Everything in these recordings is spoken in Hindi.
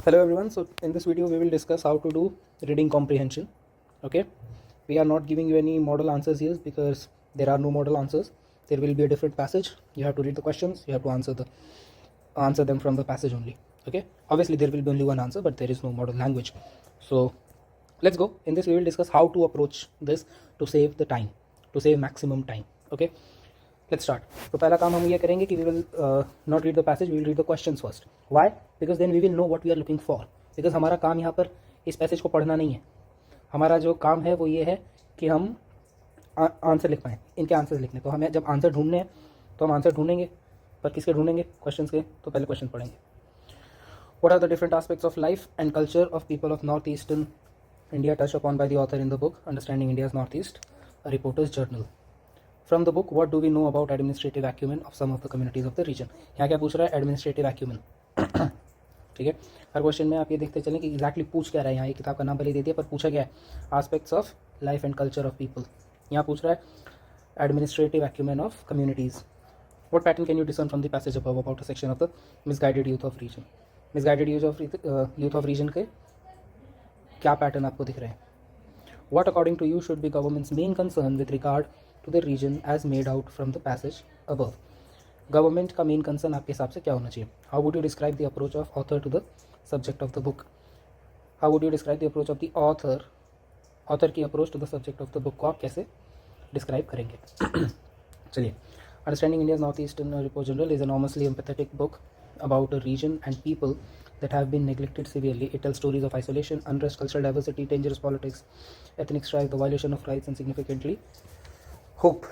Hello everyone. So in this video we will discuss how to do reading comprehension. Okay, we are not giving you any model answers here because there are no model answers. There will be a different passage. You have to read the questions. You have to answer them from the passage only. Okay, obviously there will be only one answer, but there is no model language. So let's go. In this we will discuss how to approach this to save the time, to save maximum time. Okay, let's start. तो पहला काम हम ये करेंगे कि we will not read the passage, we will read the questions first. Why? Because then we will know what we are looking for. Because हमारा काम यहाँ पर इस पैसेज को पढ़ना नहीं है. हमारा जो काम है वो ये है कि हम आंसर लिख पाएँ, इनके आंसर लिखने. तो हमें जब आंसर ढूंढने हैं तो हम आंसर ढूंढेंगे, पर किसके ढूंढेंगे? क्वेश्चंस के. तो पहले क्वेश्चन पढ़ेंगे. What are the different aspects of life and culture of people of northeastern India touched upon by the author in the book Understanding India's Northeast, a Reporter's Journal. From the book, what do we know about administrative acumen of some of the communities of the region? यहाँ क्या पूछ रहा है? Administrative acumen. ठीक है, हर क्वेश्चन में आप ये देखते चलें कि एग्जैक्टली पूछ क्या रहा है. यहाँ ये किताब का नाम भले दे दिया, पर पूछा क्या है? Aspects of life and culture of people. यहाँ पूछ रहा है administrative acumen of communities. What pattern can you discern from the passage above about a section of the misguided youth of region? Misguided youth of region के क्या पैटर्न आपको दिख रहे हैं? What according to you should be government's main concern with regard to the region as made out from the passage above? Government का मेन कंसर्न आपके हिसाब से क्या होना चाहिए? How would you describe the approach of author to the subject of the book? How would you describe the approach of the author की approach to the subject of the book को आप कैसे डिस्क्राइब करेंगे? चलिए. Understanding India's north eastern report journal is enormously empathetic book about a region and people that have been neglected severely. It tells stories of isolation, unrest, cultural diversity, dangerous politics, ethnic strife, the violation of rights, and significantly, hope.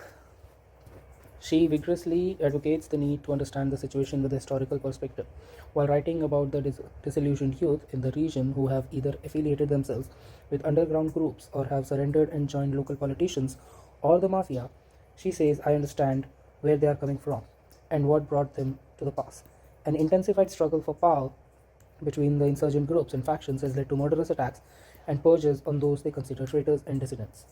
She vigorously advocates the need to understand the situation with a historical perspective. While writing about the disillusioned youth in the region who have either affiliated themselves with underground groups or have surrendered and joined local politicians or the mafia, she says, I understand where they are coming from and what brought them to the pass. An intensified struggle for power between the insurgent groups and factions has led to murderous attacks and purges on those they consider traitors and dissidents.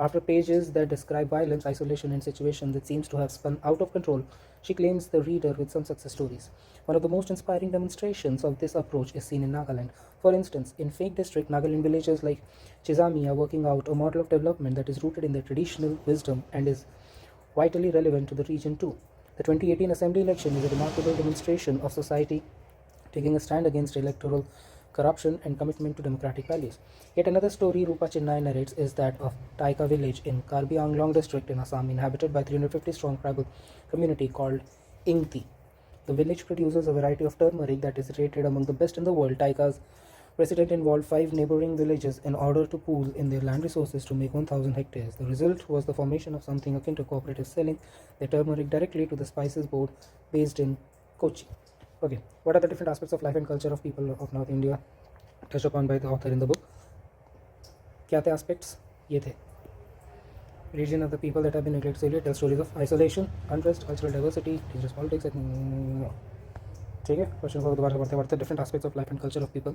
After pages that describe violence, isolation, and situation that seems to have spun out of control, she claims the reader with some success stories. One of the most inspiring demonstrations of this approach is seen in Nagaland. For instance, in Phake district, Nagaland villagers like Chizami are working out a model of development that is rooted in their traditional wisdom and is vitally relevant to the region too. The 2018 Assembly election is a remarkable demonstration of society taking a stand against electoral corruption and commitment to democratic values. Yet another story Rupa Chinnai narrates is that of Taika village in Karbi Anglong district in Assam, inhabited by 350 strong tribal community called Ingti. The village produces a variety of turmeric that is rated among the best in the world. Taika's resident involved 5 neighboring villages in order to pool in their land resources to make 1,000 hectares. The result was the formation of something akin to cooperative selling the turmeric directly to the spices board based in Kochi. Okay, what are the different aspects of life and culture of people of North India touched upon by the author in the book? क्या थे aspects? ये थे. Region of the people that have been neglected, tell stories of isolation, unrest, cultural diversity, dangerous politics, ठीक है. क्वेश्चन को दोबारा पढ़ते पढ़ते different aspects of life and culture of people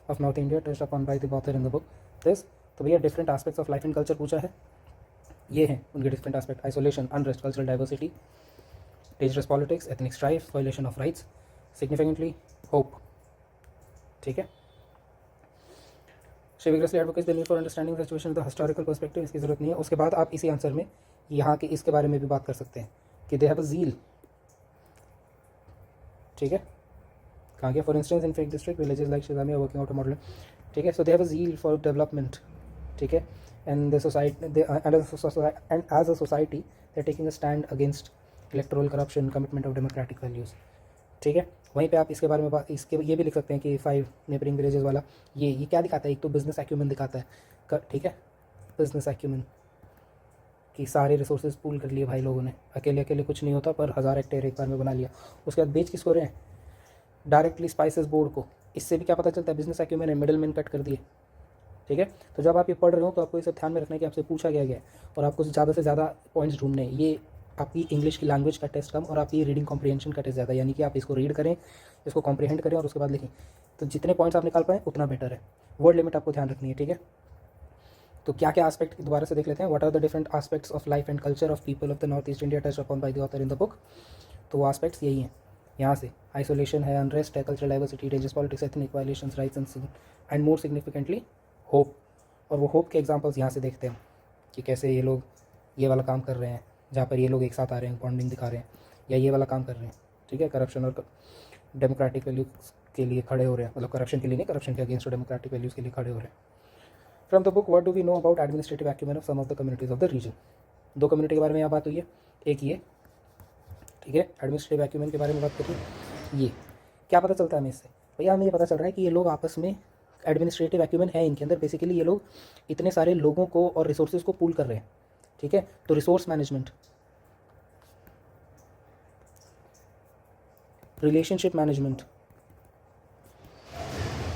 of north India touched upon by the author in the book this. तो भैया different aspects of life and culture पूछा है, ये हैं उनके different aspect: isolation, unrest, cultural diversity, dangerous politics, ethnic strife, violation of rights, significantly, hope. ठीक है. She vigorously advocates the need for understanding the situation the historical perspective. इसकी ज़रूरत नहीं है. उसके बाद आप इसी आंसर में यहाँ के इसके बारे में भी बात कर सकते हैं कि दे हैव अ ज़ील. ठीक है. कहाँ गया? For instance in Phek district villages like Chizami are working out a model. ठीक है. So they have a zeal for development. ठीक है. And the society and as a society they are taking a stand against electoral corruption, commitment of democratic values. ठीक है. वहीं पे आप इसके बारे में इसके ये भी लिख सकते हैं कि 5 नेबरिंग विलेजेस वाला ये क्या दिखाता है? एक तो बिजनेस एक्यूमेन दिखाता है. ठीक है. बिजनेस एक्यूमेन कि सारे रिसोर्सेज पूल कर लिए भाई लोगों ने. अकेले अकेले कुछ नहीं होता, पर 1000 हेक्टेयर एक बार में बना लिया. उसके बाद बेच किसको रहे हैं? डायरेक्टली स्पाइसेस बोर्ड को. इससे भी क्या पता चलता है? बिजनेस एक्यूमेन है, मिडल मैन कट कर दिए. ठीक है. तो जब आप ये पढ़ रहे हो तो आपको ये सब ध्यान में रखना है कि आपसे पूछा गया है और आपको ज़्यादा से ज़्यादा पॉइंट्स ढूंढने हैं. ये आपकी इंग्लिश की लैंग्वेज का टेस्ट कम और आपकी रीडिंग कॉम्प्रिहेंशन का टेस्ट ज़्यादा. यानी कि आप इसको रीड करें, इसको कॉम्प्रिहेंड करें और उसके बाद लिखें. तो जितने पॉइंट्स आप निकाल पाएँ उतना बेटर है. वर्ड लिमिट आपको ध्यान रखनी है. ठीक है. तो क्या क्या एस्पेक्ट दोबारा से देख लेते हैं. What are the different aspects of life and culture of people of the north east India touched upon by the author in the book. तो वो एस्पेक्ट्स यही हैं. यहाँ से आइसोलेशन है, अनरेस्ट है, cultural diversity, religious politics, ethnic violations, rights and more significantly hope. और वो होप के एग्जांपल्स यहाँ से देखते हैं कि कैसे ये लोग ये वाला काम कर रहे हैं, जहाँ पर ये लोग एक साथ आ रहे हैं, बॉन्डिंग दिखा रहे हैं, या ये वाला काम कर रहे हैं, ठीक है, करप्शन और डेमोक्रेटिक वैल्यूज़ के लिए खड़े हो रहे हैं, मतलब करप्शन के लिए नहीं, करप्शन के अगेंस्ट डेमोक्रेटिक वैल्यूज़ के लिए खड़े हो रहे हैं। From the book what do we know about administrative acumen of some of the communities of the region. 2 community के बारे में यहाँ बात हुई है, एक ये, ठीक है, एडमिनिस्ट्रेटिव एक्यूमेन के बारे में बात करिए। ये क्या पता चलता है हमें इससे? भैया हमें ये पता चल रहा है कि ये लोग आपस में एडमिनिस्ट्रेटिव एक्यूमेन है इनके अंदर। बेसिकली ये लोग इतने सारे लोगों को और रिसोर्सेज को पूल कर रहे हैं, ठीक है। तो रिसोर्स मैनेजमेंट, रिलेशनशिप मैनेजमेंट,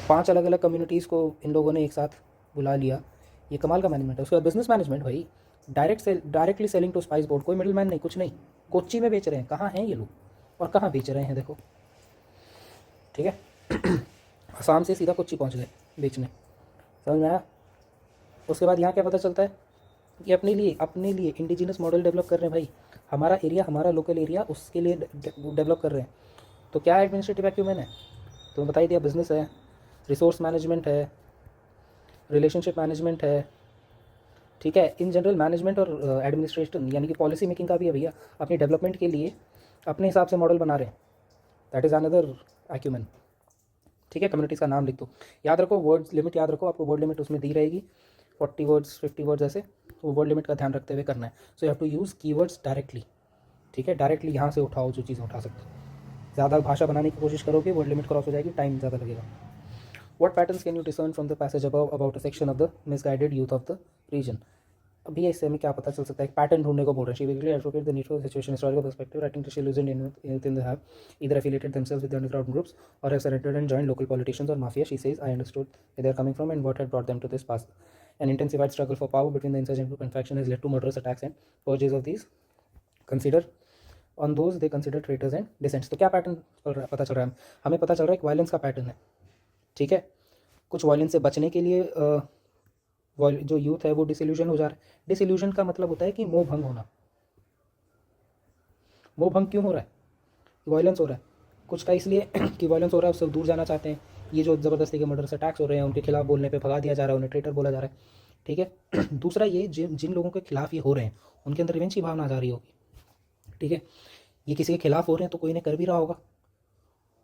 5 अलग अलग कम्युनिटीज़ को इन लोगों ने एक साथ बुला लिया, ये कमाल का मैनेजमेंट है। उसके बाद बिजनेस मैनेजमेंट, भाई directly selling to spice board, कोई मिडिल मैन नहीं, कुछ नहीं, कोच्चि में बेच रहे हैं। कहाँ हैं ये लोग और कहाँ बेच रहे हैं, देखो, ठीक है। आसाम से सीधा कोच्चि पहुँच गए बेचने, समझ में आया। उसके बाद यहाँ क्या पता चलता है कि अपने लिए इंडिजिनस मॉडल डेवलप कर रहे हैं भाई, हमारा एरिया, हमारा लोकल एरिया, उसके लिए डेवलप कर रहे हैं। तो क्या एडमिनिस्ट्रेटिव एक्यूमेन है? तो बता ही दिया, बिजनेस है, रिसोर्स मैनेजमेंट है, रिलेशनशिप मैनेजमेंट है, ठीक है। इन जनरल मैनेजमेंट और एडमिनिस्ट्रेशन यानी कि पॉलिसी मेकिंग का भी है भैया, अपनी डेवलपमेंट के लिए अपने हिसाब से मॉडल बना रहे हैं, दैट इज़ अनदर एक्यूमेन, ठीक है। कम्युनिटीज़ का नाम लिख दो, याद रखो, वर्ड्स लिमिट याद रखो, आपको वर्ड लिमिट उसमें दी रहेगी 40 वर्ड्स 50 वर्ड्स ऐसे, तो वर्ड लिमिट का ध्यान रखते हुए करना है। So you have to use keywords directly, ठीक है, डायरेक्टली यहाँ से उठाओ जो चीज़ उठा सकते हो। ज़्यादा भाषा बनाने की कोशिश करोगे, वर्ड लिमिट क्रॉस हो जाएगी, टाइम ज़्यादा लगेगा। What patterns can you discern from the passage above about a section of the misguided youth of the region? अभी इससे हमें क्या पता चल सकता है? एक पैटर्न ढूंढने को बोल रहे हैं। She basically advocate the need for situation historical perspective, writing disillusioned within the have either affiliated themselves with the underground groups or have surrendered and joined local politicians or mafia. She says, I understood where they are coming from and what had brought them to this pass. An intensified struggle for power between the insurgent group and faction has led to murderous attacks and purges of these consider on those they consider traitors and dissents. तो क्या पैटर्न पता चल रहा है हमें? पता चल रहा है एक वायलेंस का पैटर्न है, ठीक है। कुछ वायलेंस से बचने के लिए जो यूथ है वो डिसइल्यूजन हो जा रहा है। डिसइल्यूजन का मतलब होता है कि मोह भंग होना। मोह भंग क्यों हो रहा है? वायलेंस हो रहा है कुछ का, इसलिए कि वायलेंस हो रहा है, उससे दूर जाना चाहते हैं। ये जो ज़बरदस्ती के मर्डर से अटैक्स हो रहे हैं, उनके खिलाफ बोलने पे भगा दिया जा रहा है, उन्हें ट्रेटर बोला जा रहा है, ठीक है। दूसरा ये जिन लोगों के खिलाफ ये हो रहे हैं उनके अंदर रिवेंज की भावना आ जा रही होगी, ठीक है। ये किसी के खिलाफ हो रहे हैं तो कोई ने कर भी रहा होगा,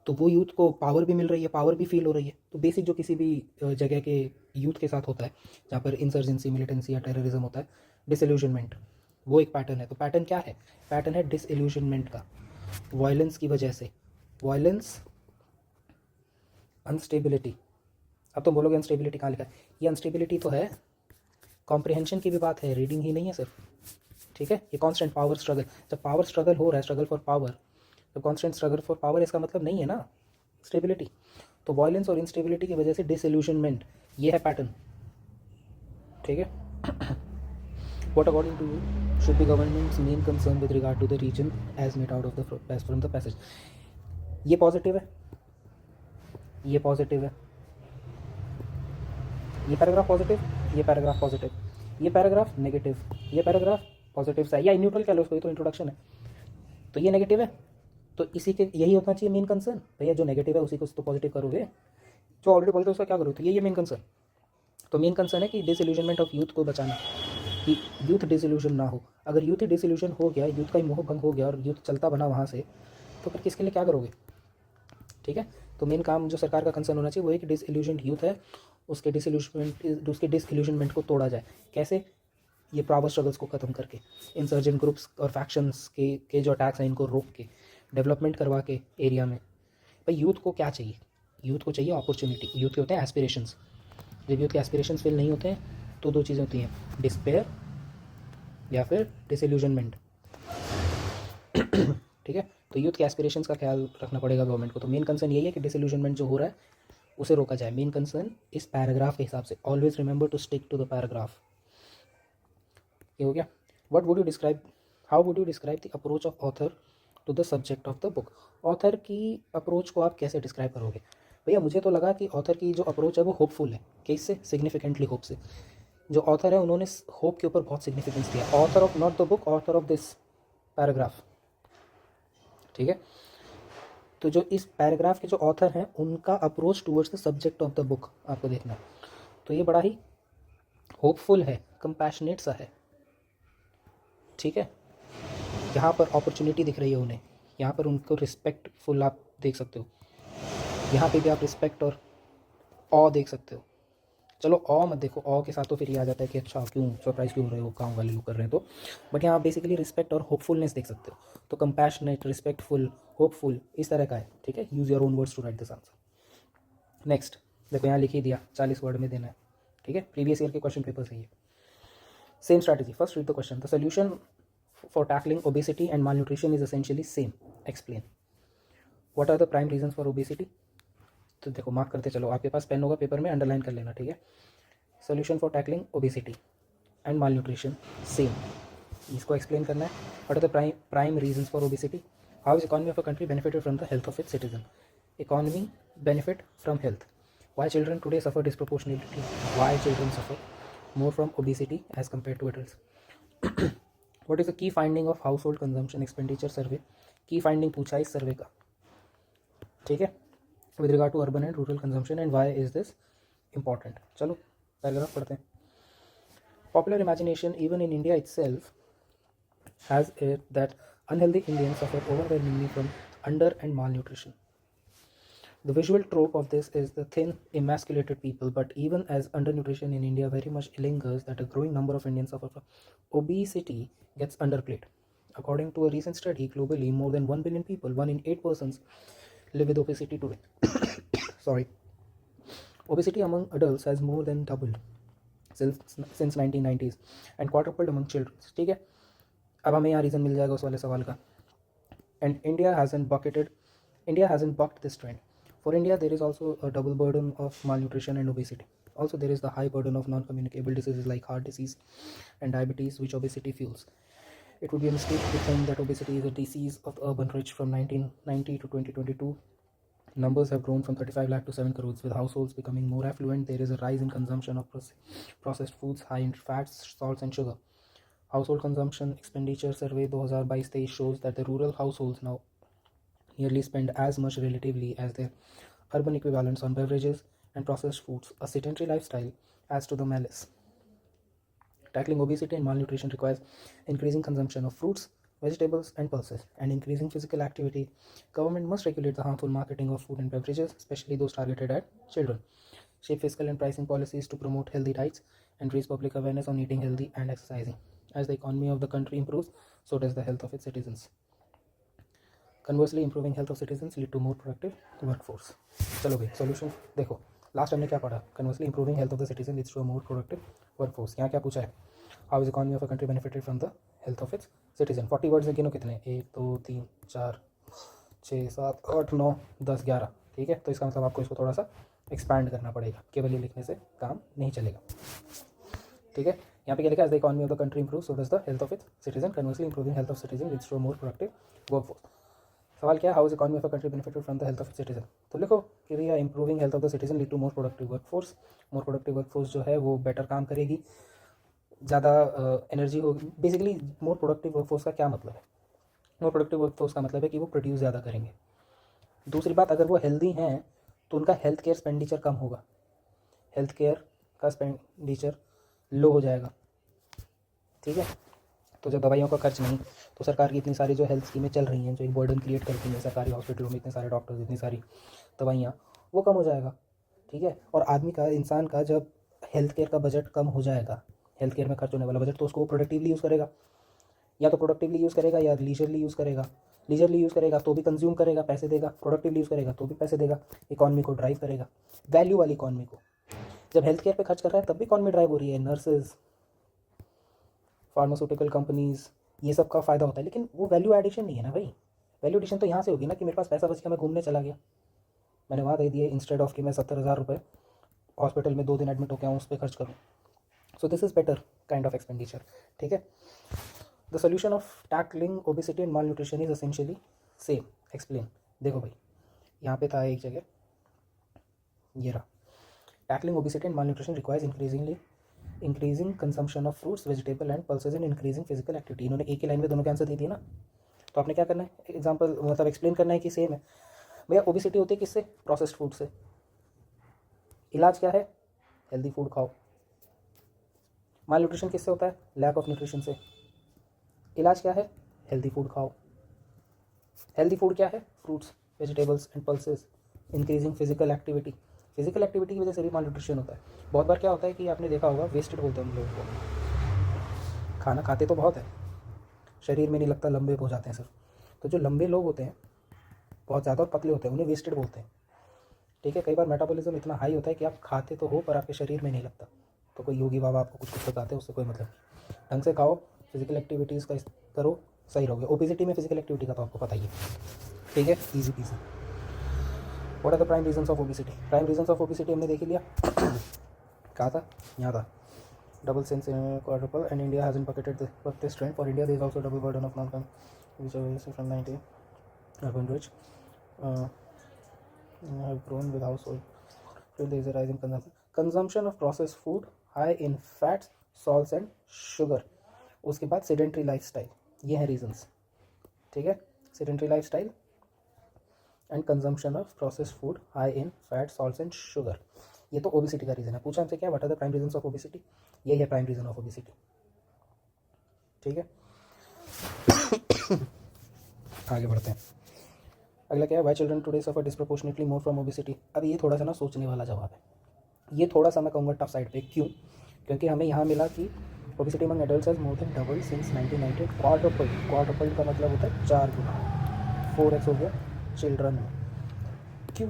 तो वो यूथ को पावर भी मिल रही है, पावर भी फील हो रही है। तो बेसिक जो किसी भी जगह के यूथ के साथ होता है जहाँ पर इंसर्जेंसी, मिलिटेंसी या टेररिज्म होता है, डिसइल्यूजनमेंट, वो एक पैटर्न है। तो पैटर्न क्या है? पैटर्न है डिसइल्यूजनमेंट का, वायलेंस की वजह से। Violence, instability. अब तो बोलोगे अनस्टेबिलिटी कहाँ लिखा है? ये अनस्टेबिलिटी तो है, कॉम्प्रिहेंशन की भी बात है, रीडिंग ही नहीं है सिर्फ, ठीक है। ये कॉन्स्टेंट पावर स्ट्रगल, जब पावर स्ट्रगल हो रहा है, स्ट्रगल फॉर पावर, तो कॉन्स्टेंट स्ट्रगल फॉर पावर, इसका मतलब नहीं है ना स्टेबिलिटी। तो वायलेंस और इंस्टेबिलिटी की वजह से डिसइल्यूशनमेंट, ये है पैटर्न, ठीक है। What according to you should be government's main concern with regard to the region as made out of the from the passage? ये पॉजिटिव है, ये पॉजिटिव है, ये पैराग्राफ पॉजिटिव, ये पैराग्राफ पॉजिटिव, ये पैराग्राफ नेगेटिव, ये पैराग्राफ पॉजिटिव सा है, या न्यूट्रल कह लो उसको, ये तो इंट्रोडक्शन है। तो ये नेगेटिव है, तो इसी के यही होना चाहिए मेन कंसर्न। भैया जो नेगेटिव है उसी को तो पॉजिटिव करोगे, जो ऑलरेडी पॉजिटिव उसका क्या करोगे? तो ये मेन कंसर्न। तो मेन कंसर्न है कि डिसइल्यूजनमेंट ऑफ यूथ को बचाना, कि यूथ डिसइल्यूजन ना हो। अगर यूथ ही डिसइल्यूजन हो गया, यूथ का ही मोह भंग हो गया और यूथ चलता बना वहाँ से, तो फिर किसके लिए क्या करोगे, ठीक है। तो मेन काम जो सरकार का कंसर्न होना चाहिए वो है कि डिसइल्यूजन यूथ है, उसके डिसइल्यूजनमेंट को तोड़ा जाए। कैसे? ये पावर स्ट्रगल्स को ख़त्म करके, इंसर्जेंट ग्रुप्स और फैक्शंस के जो अटैक्स हैं इनको रोक के, डेवलपमेंट करवा के एरिया में। भाई यूथ को क्या चाहिए? यूथ को चाहिए अपॉर्चुनिटी। यूथ के होते हैं एस्पिरेशंस। जब यूथ के एस्पिरेशंस फिल नहीं होते हैं तो 2 चीज़ें होती हैं, डिस्पेयर या फिर डिसइल्यूजनमेंट, ठीक है। तो यूथ के एस्पिरेशंस का ख्याल रखना पड़ेगा गवर्नमेंट को। तो मेन कंसर्न यही है कि डिसइल्यूजनमेंट जो हो रहा है उसे रोका जाए। मेन कंसर्न इस पैराग्राफ के हिसाब से, always remember to stick to the paragraph. ये हो गया। What would you describe, how would you describe the approach of author to the subject of the book? Author की अप्रोच को आप कैसे डिस्क्राइब करोगे? भैया मुझे तो लगा कि ऑथर की जो अप्रोच है वो होपफुल है। किससे? सिग्निफिकेंटली होप से। जो ऑथर है उन्होंने होप के ऊपर बहुत सिग्निफिकेंस दिया। Author of, not the book, author of this paragraph, ठीक है। तो जो इस पैराग्राफ के जो ऑथर हैं उनका approach towards the subject of the book आपको देखना है। तो ये बड़ा ही होपफुल है, कंपैशनेट सा है, ठीक है। यहाँ पर अपॉर्चुनिटी दिख रही है उन्हें, यहाँ पर उनको रिस्पेक्टफुल आप देख सकते हो, यहाँ पे भी आप रिस्पेक्ट और ऑ देख सकते हो। चलो ऑ मत देखो, ऑ के साथ तो फिर ये आ जाता है कि अच्छा क्यों सरप्राइज क्यों हो रहे हो, गाँव वाले लोग कर रहे हैं तो, बट यहाँ आप बेसिकली रिस्पेक्ट और होपफुलनेस देख सकते हो। तो कंपैशनेट, रिस्पेक्टफुल, होपफुल, इस तरह का है, ठीक है। Use your own words to write this answer. Next देखो यहाँ लिख ही दिया, 40 वर्ड में देना है, ठीक है। प्रीवियस ईयर के क्वेश्चन पेपर से ये same strategy. First read the question, the solution for tackling obesity and malnutrition is essentially same, explain. What are the prime reasons for obesity. तो देखो मार्क करते चलो, आपके पास पेन होगा, पेपर में अंडरलाइन कर लेना, ठीक है। Solution for tackling obesity and malnutrition same, इसको एक्सप्लेन करना है। What are the prime reasons for obesity, how is economy of a country benefited from the health of its citizen, economy benefit from health, why children today suffer disproportionately, why children suffer more from obesity as compared to adults. What is the key finding of household consumption expenditure survey, key finding पूछा इस सर्वे का, ठीक है, with regard to urban and rural consumption and why is this important. चलो पैराग्राफ पढ़ते हैं। Popular imagination even in India itself has it that unhealthy Indians suffer overwhelmingly from under and malnutrition. The visual trope of this is the thin, emasculated people, but even as undernutrition in India very much lingers, that a growing number of Indians suffer from obesity gets underplayed. According to a recent study, globally, more than 1 billion people, 1 in 8 persons, live with obesity today. Sorry. Obesity among adults has more than doubled since 1990s and quadrupled among children. ठीक है, अब हमें यहाँ रीज़न मिल जाएगा उस वाले सवाल का। And India hasn't bucked this trend. For India, there is also a double burden of malnutrition and obesity. Also, there is the high burden of non-communicable diseases like heart disease and diabetes, which obesity fuels. It would be a mistake to think that obesity is a disease of the urban rich. From 1990 to 2022, numbers have grown from 35 lakh to 7 crores. With households becoming more affluent, there is a rise in consumption of processed foods high in fats, salts, and sugar. Household consumption expenditure survey 2022-23 shows that the rural households now nearly spend as much relatively as their urban equivalents on beverages and processed foods. A sedentary lifestyle adds to the malice. Tackling obesity and malnutrition requires increasing consumption of fruits, vegetables, and pulses, and increasing physical activity. Government must regulate the harmful marketing of food and beverages, especially those targeted at children. Shape fiscal and pricing policies to promote healthy diets and raise public awareness on eating healthy and exercising. As the economy of the country improves, so does the health of its citizens. Conversely, improving health of citizens lead to more productive workforce. चलो भाई सॉल्यूशन देखो, लास्ट हमने क्या पढ़ा, conversely improving health of the citizen leads to a more productive workforce. यहाँ क्या पूछा है, how is economy of a country benefited from the health of its citizen. 40 words गिनो कितने, 1 2 3 4 6 7 8 9 10 11, ठीक है। तो इसका मतलब आपको इसको थोड़ा सा एक्सपैंड करना पड़ेगा, केवल ये लिखने से काम नहीं चलेगा, ठीक है। यहाँ पे क्या लिखा है, as the economy of the country improve so does the health of its citizen, conversely improving health of citizen leads to a more productive workforce. सवाल क्या है, how is economy of a country benefited from the health of citizen. तो लिखो कि भैया improving health of the citizen lead to more productive workforce. More productive workforce जो है वो बेटर काम करेगी, ज़्यादा एनर्जी होगी। बेसिकली मोर प्रोडक्टिव वर्कफोर्स का क्या मतलब है, मोर प्रोडक्टिव वर्कफोर्स का मतलब है कि वो प्रोड्यूस ज़्यादा करेंगे। दूसरी बात, अगर वो हेल्दी हैं तो उनका हेल्थ केयर एक्सपेंडिचर कम होगा, हेल्थ केयर का एक्सपेंडिचर लो हो जाएगा, ठीक है। तो जब दवाइयों का खर्च नहीं, तो सरकार की इतनी सारी जो हेल्थ स्कीमें चल रही हैं जो एक बर्डन क्रिएट करती हैं, सरकारी हॉस्पिटलों में इतने सारे डॉक्टर्स, इतनी सारी दवाइयाँ, वो कम हो जाएगा, ठीक है। और आदमी का, इंसान का जब हेल्थ केयर का बजट कम हो जाएगा, हेल्थ केयर में खर्च होने वाला बजट, तो उसको प्रोडक्टिवली यूज़ करेगा, या तो प्रोडक्टिवली यूज़ करेगा या लीजरली यूज़ करेगा। लीजरली यूज़ करेगा तो भी कंज्यूम करेगा, पैसे देगा, प्रोडक्टिवली यूज़ करेगा तो भी पैसे देगा, इकॉनमी को ड्राइव करेगा, वैल्यू वाली इकॉनमी को। जब हेल्थ केयर पे खर्च कर रहा है तब भी इकॉनमी ड्राइव हो रही है, नर्सेज, फार्मास्यूटिकल कंपनीज़, ये सब का फ़ायदा होता है। लेकिन वो वैल्यू एडिशन नहीं है ना भाई, वैल्यू एडिशन तो यहाँ से होगी ना कि मेरे पास पैसा बच गया, मैं घूमने चला गया, मैंने वहाँ दे दिए, इंस्टेड ऑफ कि मैं 70,000 रुपये हॉस्पिटल में 2 दिन एडमिट होकर आऊँ उस पर खर्च करूँ। So this is better kind of expenditure, ठीक है। The solution of tackling obesity and malnutrition is essentially same, explain. देखो भाई यहाँ पे था एक जगह, ये रहा, tackling obesity and malnutrition requires increasing consumption of fruits, vegetable and pulses and increasing physical activity. इन्होंने एक ही लाइन में दोनों के आंसर दे दिए ना, तो आपने क्या करना है, एग्जाम्पल मतलब एक्सप्लेन करना है कि सेम है। भैया ओबिसिटी होती है किससे? प्रोसेस्ड फूड से। इलाज क्या है? हेल्दी फूड खाओ। माल न्यूट्रिशन किससे होता है? लैक ऑफ न्यूट्रिशन से। इलाज क्या है? हेल्दी फूड खाओ। हेल्दी फूड क्या है? Fruits, vegetables and pulses, increasing physical activity. Physical activity की वजह से भी माल न्यूट्रिशन होता है। बहुत बार क्या होता है कि आपने देखा होगा, वेस्टेड बोलते हैं हम लोगों को। खाना खाते तो बहुत है, शरीर में नहीं लगता, लंबे हो जाते हैं सिर्फ। तो जो लंबे लोग होते हैं, बहुत ज़्यादा और पतले होते हैं, उन्हें वेस्टेड बोलते हैं। ठीक है, कई बार मेटाबॉलिज्म इतना हाई होता है कि आप खाते तो हो पर आपके शरीर में नहीं लगता। तो कोई योगी बाबा आपको कुछ कुछ बताते हैं, उससे कोई मतलब नहीं। ढंग से खाओ, फिजिकल एक्टिविटीज़ का करो, सही रहोगे। ओबेसिटी में फिजिकल एक्टिविटी का तो आपको पता ही है। ठीक है, easy peasy. What are the prime reasons of obesity? Prime reasons of obesity हमने देख ही लिया। कहा था? यहाँ था, double since quadruple, and India hasn't bucked this trend. For India, there is also double burden of non-farm, which are from 90 urban rich have grown with household. Still, there is a rise in consumption of processed food, high in fats, salts and sugar. उसके बाद sedentary lifestyle, ये है reasons. ठीक है, sedentary lifestyle and consumption of processed food, high in fat, salts and sugar. ये तो ओबिसिटी का रीज़न है। पूछा हमसे क्या, what are the prime reasons of obesity? यही है प्राइम रीजन ऑफ ओबिसिटी। ठीक है, आगे बढ़ते हैं। अगला क्या है? Why children today suffer disproportionately more from obesity. अब ये थोड़ा सा ना सोचने वाला जवाब है। ये थोड़ा सा मैं कहूँगा टफ साइड पे। क्यों? क्योंकि हमें यहाँ मिला कि obesity among adults has more than double since 1990। Quadrupled का मतलब होता है 4 गुना, 4x हो गया चिल्ड्रन में। क्यों?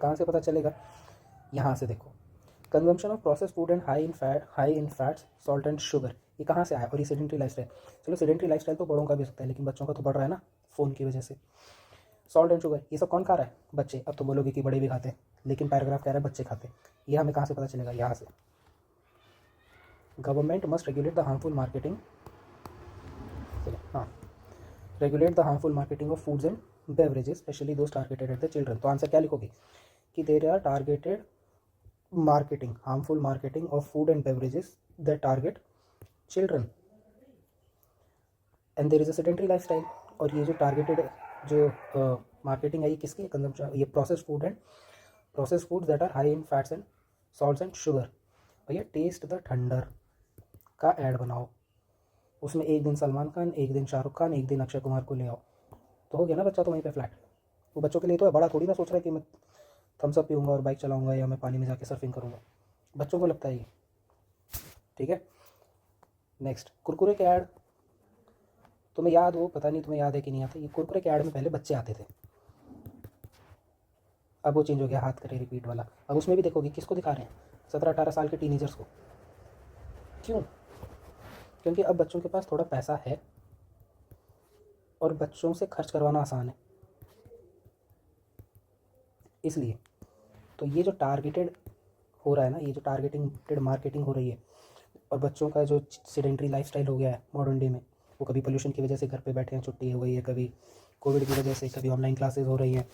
कहाँ से पता चलेगा? यहाँ से देखो, consumption of process food and high in fats, salt and sugar, ये कहाँ से आया? और ये सेडेंट्री लाइफस्टाइल। चलो सेडेंट्री लाइफस्टाइल तो बड़ों का भी हो सकता है, लेकिन बच्चों का तो बढ़ रहा है ना फ़ोन की वजह से। सॉल्ट एंड शुगर ये सब कौन खा रहा है? बच्चे। अब तो बोलोगे कि बड़े भी खाते हैं, लेकिन पैराग्राफ कह रहा है बच्चे खाते हैं। ये हमें कहाँ से पता चलेगा? यहाँ से, government must regulate the harmful marketing, हाँ, regulate the harmful marketing of foods and beverages, specially those targeted at the children. तो आंसर क्या लिखोगे कि there are targeted marketing, harmful marketing of food and beverages that target children, and there is a sedentary lifestyle. और ये जो टारगेटेड जो मार्केटिंग है ये किसकी? कंजम्पशन, ये process food and process foods that are high in fats and salts and sugar. भैया टेस्ट द थंडर का ऐड बनाओ, उसमें एक दिन सलमान खान, एक दिन शाहरुख खान, एक दिन अक्षय कुमार को ले आओ, तो हो गया ना बच्चा तो वहीं पे फ्लैट। वो बच्चों के लिए तो है, बड़ा थोड़ी ना सोच रहा है कि मैं थम्स अप पीऊँगा और बाइक चलाऊँगा या मैं पानी में जाके सर्फिंग करूँगा। बच्चों को लगता है ये। ठीक है, नेक्स्ट, कुरकुरे के ऐड। तुम्हें याद हो, पता नहीं तुम्हें याद है कि नहीं आता, ये कुरकुरे के ऐड में पहले बच्चे आते थे, अब वो चेंज हो गया, हाथ करे रिपीट वाला। अब उसमें भी देखोगे किसको दिखा रहे हैं? 17-18 साल के टीनेजर्स को। क्यों? क्योंकि अब बच्चों के पास थोड़ा पैसा है और बच्चों से खर्च करवाना आसान है, इसलिए। तो ये जो टारगेटेड हो रहा है ना, ये जो टारगेटेड मार्केटिंग हो रही है, और बच्चों का जो सेडेंट्री लाइफस्टाइल हो गया है मॉडर्न डे में, वो कभी पोल्यूशन की वजह से घर पे बैठे हैं, छुट्टी हो गई है, कभी कोविड की वजह से, कभी ऑनलाइन क्लासेस हो रही हैं।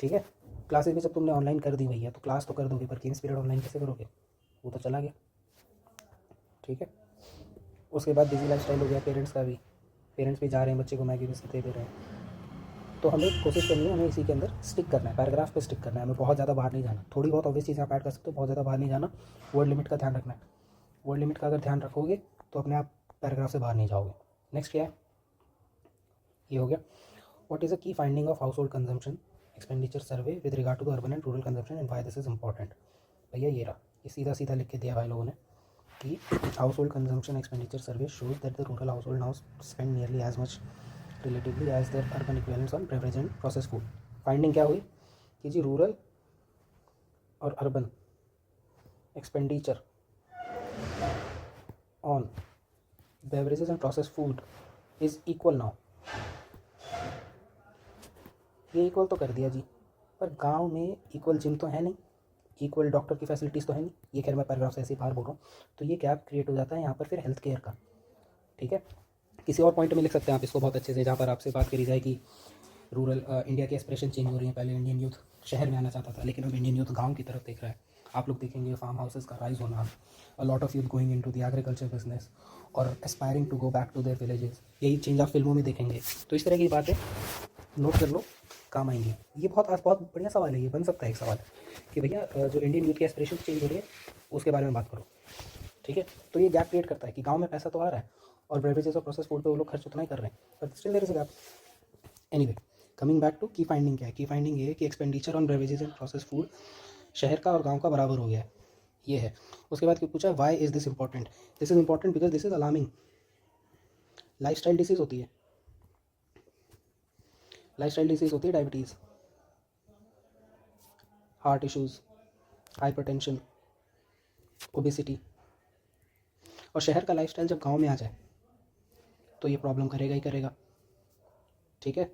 ठीक है, क्लासेस भी जब तुमने ऑनलाइन कर दी भैया, तो क्लास तो कर दोगे, पर गेम्स पीरियड ऑनलाइन कैसे करोगे? वो तो चला गया। ठीक है, उसके बाद बिजी लाइफस्टाइल हो गया पेरेंट्स का भी, पेरेंट्स भी जा रहे हैं बच्चे को मैगी बिस्किट दे रहे हैं। तो हमें कोशिश करनी है, हमें इसी के अंदर स्टिक करना है, पैराग्राफ पे स्टिक करना है, हमें बहुत ज़्यादा बाहर नहीं जाना। थोड़ी बहुत ऑब्वियस चीज़ें आप ऐड कर सकते हो, बहुत ज़्यादा बाहर नहीं जाना। वर्ड लिमिट का ध्यान रखना है, वर्ड लिमिट का अगर ध्यान रखोगे तो अपने आप पैराग्राफ से बाहर नहीं जाओगे। नेक्स्ट क्या है? ये हो गया, what is a key finding of household consumption expenditure survey with regard to the urban and rural consumption and why this is important. भैया ये रहा, ये सीधा सीधा लिख के दिया भाई लोगों ने कि household consumption expenditure survey shows that the rural household now spend nearly as much relatively as their urban equivalents on beverage and processed food. Finding क्या हुई कि जी रूरल और urban expenditure on beverages and processed food is equal now. ये इक्वल तो कर दिया जी, पर गांव में इक्वल जिम तो है नहीं, इक्वल डॉक्टर की फैसिलिटीज़ तो है नहीं। ये खैर मैं पैराग्राफ से ऐसे ही बाहर बोल रहा हूँ, तो ये गैप क्रिएट हो जाता है यहाँ पर फिर हेल्थ केयर का। ठीक है, किसी और पॉइंट में लिख सकते हैं आप इसको बहुत अच्छे से, जहाँ पर आपसे बात करी जाए कि रूरल इंडिया की एस्पिरेशन चेंज हो रही है। पहले इंडियन यूथ शहर में आना चाहता था, लेकिन अब इंडियन यूथ गांव की तरफ देख रहा है। आप लोग देखेंगे फार्म हाउसेस का राइज होना, a lot of youth going into the agriculture business और aspiring to go back to their villages. यही चेंज आप फिल्मों में देखेंगे। तो इस तरह की बातें नोट कर लो, काम आएंगी? ये बहुत बढ़िया सवाल है, ये बन सकता है एक सवाल कि भैया जो इंडियन यूथ की एस्पिरेशन चेंज हो रही है उसके बारे में बात करो, ठीक है। तो ये गैप क्रिएट करता है कि गांव में पैसा तो आ रहा है और बेवरेजेस और प्रोसेस फूड पे वो लोग खर्च उतना ही कर रहे हैं, but still there is a gap. Anyway, coming back to key finding क्या है? की फाइंडिंग ये है कि expenditure on beverages and process food शहर का और गांव का बराबर हो गया है, ये है। उसके बाद क्यों पूछा, why is this important? This is important because this is alarming. Lifestyle disease होती है, लाइफस्टाइल डिसीज़ होती है, diabetes, heart issues, hypertension, obesity. और शहर का लाइफस्टाइल जब गांव में आ जाए तो ये प्रॉब्लम करेगा ही करेगा, ठीक है।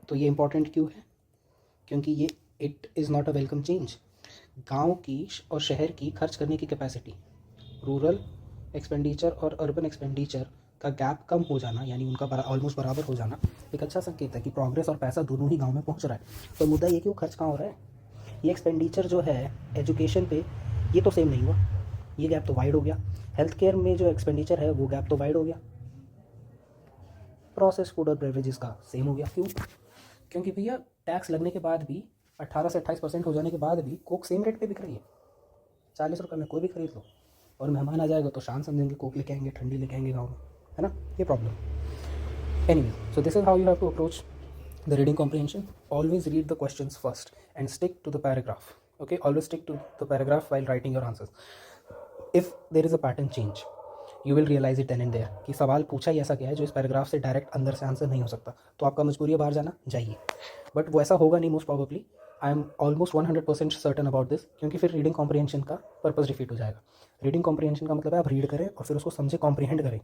तो ये इंपॉर्टेंट क्यों है? क्योंकि ये it is not a welcome change. गांव की और शहर की खर्च करने की कैपेसिटी, रूरल एक्सपेंडिचर और अर्बन एक्सपेंडिचर का गैप कम हो जाना, यानी उनका ऑलमोस्ट बराबर हो जाना, एक अच्छा संकेत है कि प्रोग्रेस और पैसा दोनों ही गांव में पहुंच रहा है। तो मुद्दा ये क्यों खर्च कहाँ हो रहा है? ये एक्सपेंडिचर जो है एजुकेशन पे, ये तो सेम नहीं हुआ, ये गैप तो वाइड हो गया। हेल्थ केयर में जो एक्सपेंडिचर है वो गैप तो वाइड हो गया। प्रोसेस फूड और बेवरेजेस का सेम हो गया। क्यों? क्योंकि भैया टैक्स लगने के बाद भी 18 से 28% हो जाने के बाद भी कोक सेम रेट पे बिक रही है। 40 रुपये में कोई भी खरीद लो, और मेहमान आ जाएगा तो शान समझेंगे, कोक लेके आएंगे, ठंडी लेके आएंगे गाँव में, है ना, ये problem. Anyway, so this is how you have to approach the reading comprehension. Always read the questions first and stick to the paragraph. Okay, always stick to the paragraph while writing your answers. If there is a pattern change, you will realize it then and there कि सवाल पूछा ही ऐसा क्या है जो इस पैराग्राफ से डायरेक्ट अंदर से आंसर नहीं हो सकता, तो आपका मजबूरी है बाहर जाना, जाइए। बट वो ऐसा होगा नहीं most probably, I am almost 100% certain about this, क्योंकि फिर रीडिंग कॉम्प्रीहेंशन का पर्पस डिफीट हो जाएगा। रीडिंग कॉम्प्रीहेंशन का मतलब है आप रीड करें और फिर उसको समझे, कॉम्प्रीहेंड करें।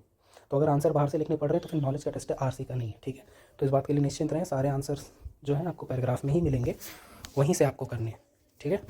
तो अगर आंसर बाहर से लिखने पड़ रहे हैं तो फिर नॉलेज का टेस्ट है, आरसी का नहीं है, ठीक है। तो इस बात के लिए निश्चिंत रहें, सारे आंसर्स जो हैं आपको पैराग्राफ में ही मिलेंगे, वहीं से आपको करने हैं, ठीक है।